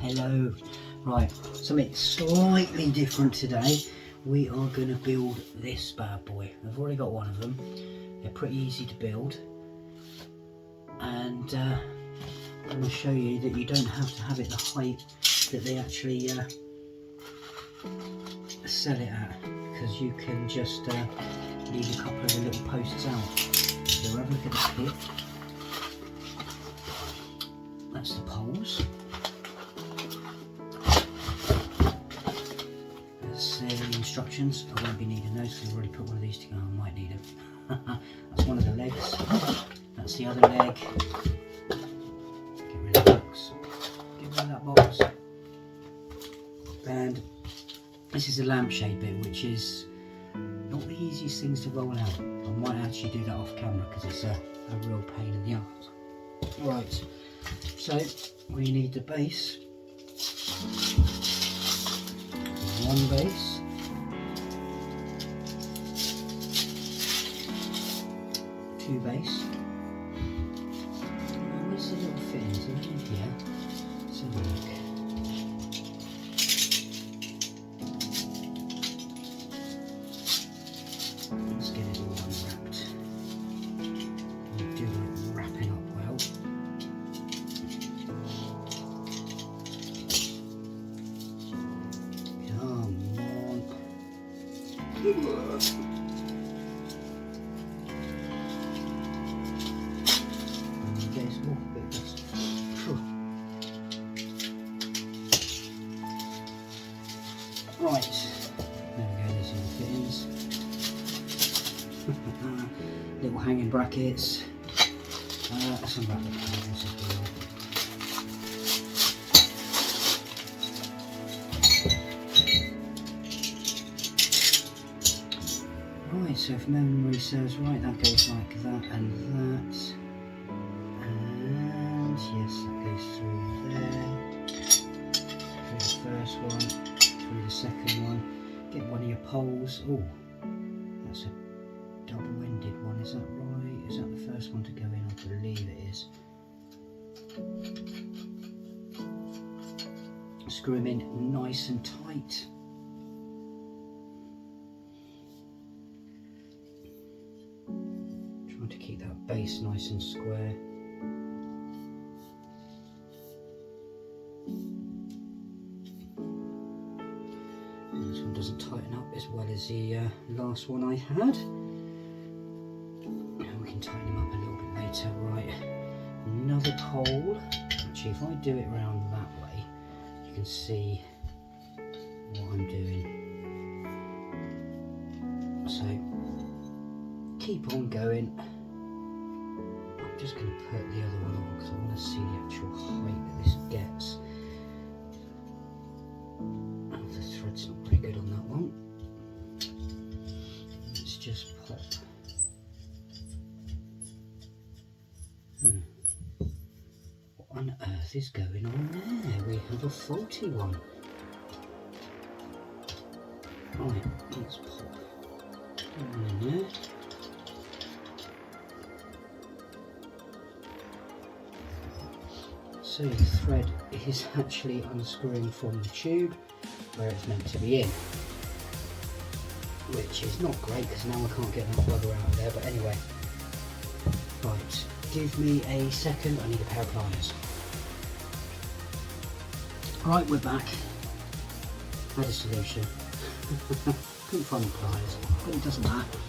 Hello. Right, something slightly different today. We are going to build this bad boy. I've already got one of them. They're pretty easy to build. And I'm going to show you that you don't have to have it the height that they actually sell it at, because you can just leave a couple of the little posts out. So have a look at the kit. That's the poles. There's the instructions. I won't be needing those because I've already put one of these together. I might need them. That's one of the legs. That's the other leg. Get rid of the box. Get rid of that box. And this is the lampshade bit, which is not the easiest things to roll out. I might actually do that off camera because it's a real pain in the arse. Right, so we need the base. One base. Two base. Where's the little fittings? Are they in here? Let's have a look. Let's get it all unwrapped. We do like wrapping up well. Come on. Okay, so a bit of dust. Right. There we go, there's all the fittings. Little hanging brackets. Let's unwrap the panels as well. Right, so if memory serves right, that goes like that and that. And yes, that goes through there. Through the first one, through the second one. Get one of your poles. Oh, that's a double-ended one, is that right? Is that the first one to go in? I believe it is. Screw them in nice and tight. Trying to keep that base nice and square. This one doesn't tighten up as well as the last one I had. We can tighten them up a little bit later. Right, another pole. Actually, if I do it round that way, you can see what I'm doing. So keep on going. I'm just going to put the other one on because I want to see the actual height that this gets. Oh, the thread's not very good on that one. Let's just pop. What on earth is going on there? We have a faulty one. Right, let's pop one in there. So the thread is actually unscrewing from the tube where it's meant to be in, which is not great because now I can't get that bugger out of there, but anyway. Right, give me a second, I need a pair of pliers. Right, we're back. Had a solution. Couldn't find the pliers, but it doesn't matter.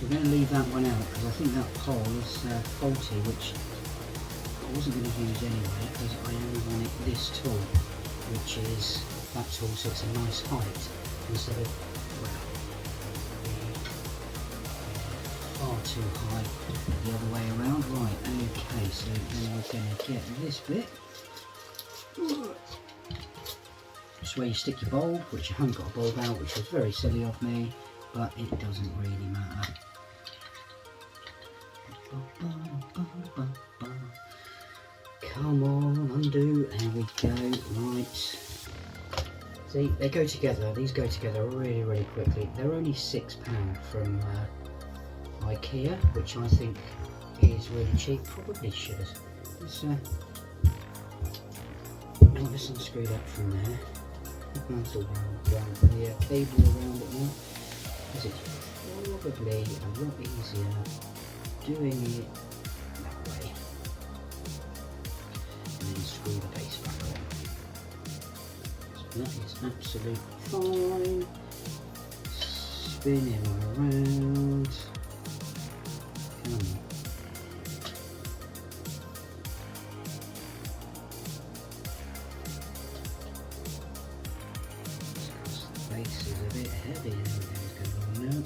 We're going to leave that one out because I think that pole is faulty, which I wasn't going to use anyway because I only wanted this tool, which is that tool, so it's a nice height instead of far too high the other way around. Right, okay, so then we're going to get this bit. It's where you stick your bulb, which I haven't got a bulb out, which was very silly of me, but it doesn't really matter. Come on, undo, there we go, right. See, they go together, these go together really, really quickly. They're only £6 from IKEA, which I think is really cheap. Probably should. Let's might Right, let's unscrew that from there. That's all around the cable around it now. Because it's probably a lot easier doing it that way. And then screw the base back on. So that is absolutely fine. Spinning around. Come on. The base is a bit heavy and everything's going on now.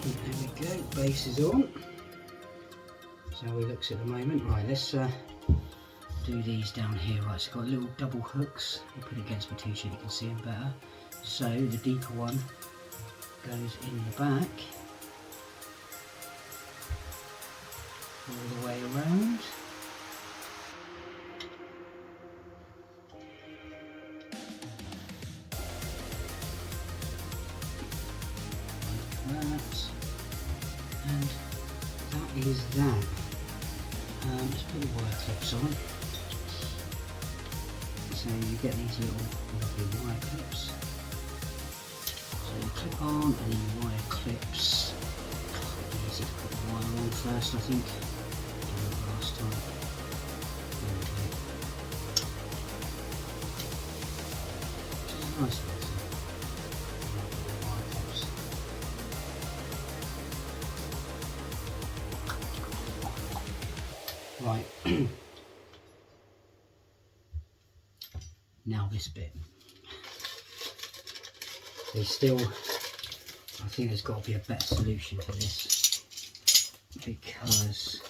There we go, base is on. That's how it looks at the moment. Right, let's do these down here. Right, so I've got little double hooks. I'll put it against my t-shirt, you can see them better. So the deeper one goes in the back, all the way around. Like that. And that is that. Let's put the wire clips on. So you get these little lovely wire clips. So you clip on and then the wire clips. Quite easy to put the wire on first, I think. Did it last time. There we go. Which is a nice bit. Right, now this bit. There's still, I think there's got to be a better solution to this, because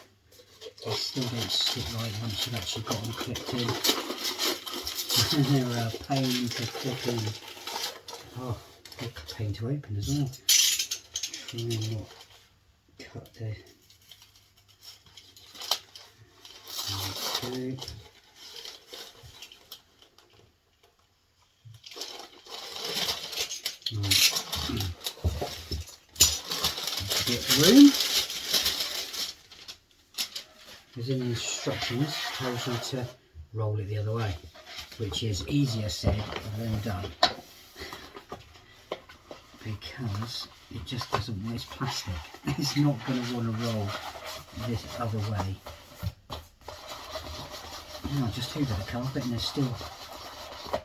they still don't sit right once you've actually got them clipped in. And they're a pain to clip in. Oh, they're a pain to open as well. Try and not cut the. Okay. Get room. As in the instructions, tells you to roll it the other way, which is easier said than done, because it just doesn't want, it's plastic. It's not going to want to roll this other way. I just hoovered the carpet and there's still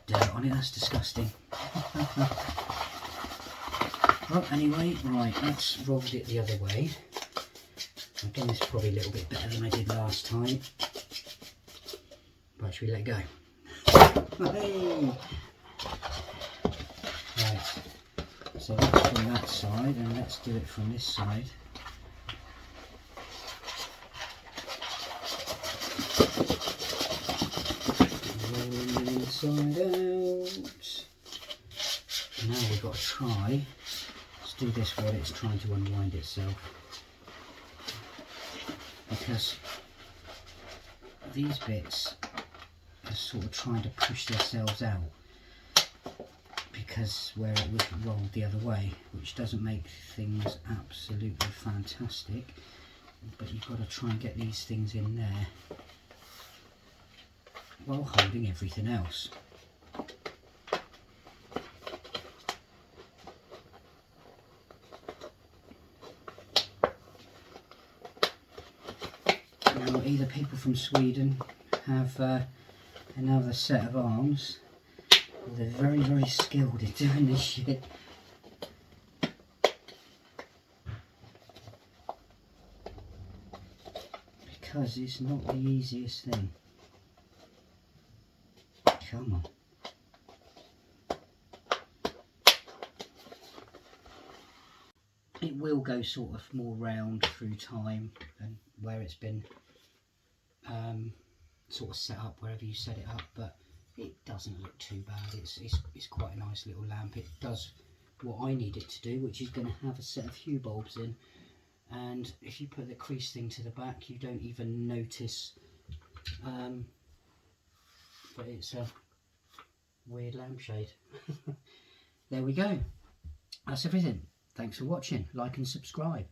dirt on it. That's disgusting. Well, anyway, right, that's rolled it the other way. I've done this probably a little bit better than I did last time. But should we let go? Hey! Right, so that's from that side, and let's do it from this side. Inside out. Now we've got to try. Let's do this while it's trying to unwind itself, because these bits are sort of trying to push themselves out, because where it was rolled the other way, which doesn't make things absolutely fantastic, but you've got to try and get these things in there while holding everything else. Now, either people from Sweden have another set of arms, or they're very, very skilled in doing this shit. Because it's not the easiest thing. Come on. It will go sort of more round through time than where it's been sort of set up, wherever you set it up, but it doesn't look too bad. It's quite a nice little lamp. It does what I need it to do, which is going to have a set of hue bulbs in, and if you put the crease thing to the back, you don't even notice that it's a weird lampshade. There we go. That's everything. Thanks for watching. Like and subscribe.